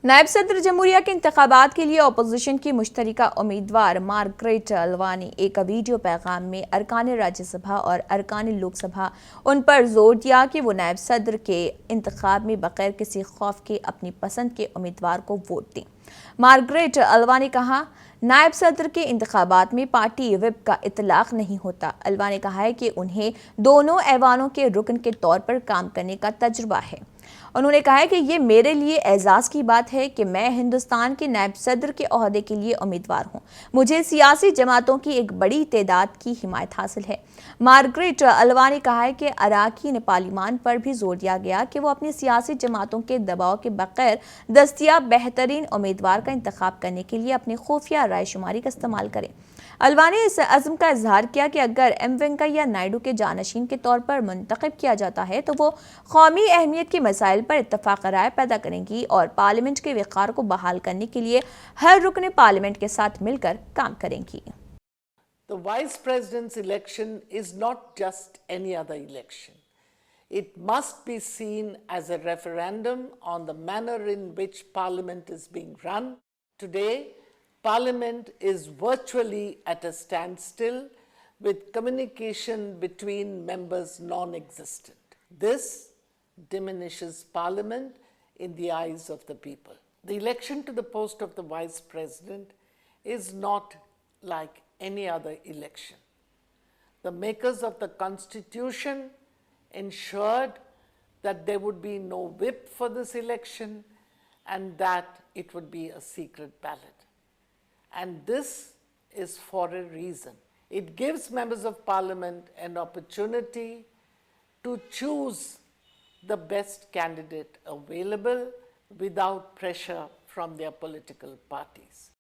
नायब सदर जमहूरिया के इंतखाबात के लिए अपोजिशन की मुश्तरका उम्मीदवार मार्गरेट अल्वा ने एक वीडियो पैगाम में अरकान राज्यसभा और अरकान लोकसभा उन पर जोर दिया कि वो नायब सदर के इंतखाब में बगैर किसी खौफ के अपनी पसंद के उम्मीदवार को वोट दें। मार्गरेट अल्वा ने कहा, नायब सदर के इंतखाबात में पार्टी विप का इतलाक नहीं होता। अल्वा ने कहा है कि उन्हें दोनों ऐवानों के रुकन के तौर पर काम करने का तजुर्बा है। उन्होंने कहा है कि ये मेरे लिए एजाज़ की बात है कि मैं हिंदुस्तान के नायब सदर के ओहदे के लिए उम्मीदवार हूँ। मुझे सियासी जमातों की एक बड़ी तादाद की हिमायत हासिल है। मार्गरेट अल्वा ने कहा है कि अरकान पार्लियामान पर भी जोर दिया गया कि वो अपनी सियासी जमातों के दबाव के बगैर दस्तियाब बेहतरीन उम्मीदवार का इंतखाब करने के लिए अपनी खुफिया रायशुमारी का इस्तेमाल करें। अल्वा ने इस अज़्म का इजहार किया कि अगर वेंकैया नायडू के जानशीन के तौर पर मुंतखब किया जाता है तो वो कौमी अहमियत के मसाइल पर इत्तफाक राय पैदा करेंगी और पार्लियामेंट के वक़ार को बहाल करने के लिए हर रुकन पार्लियामेंट के साथ मिलकर काम करेंगी। The Vice President's election is not just any other election. It must be seen as a referendum on the manner in which Parliament is being run. Today, Parliament is virtually at a standstill with communication between members non-existent. This diminishes Parliament in the eyes of the people. The election to the post of the Vice President is not like any other election. The makers of the Constitution ensured that there would be no whip for this election and that it would be a secret ballot. And this is for a reason. It gives members of Parliament an opportunity to choose the best candidate available without pressure from their political parties.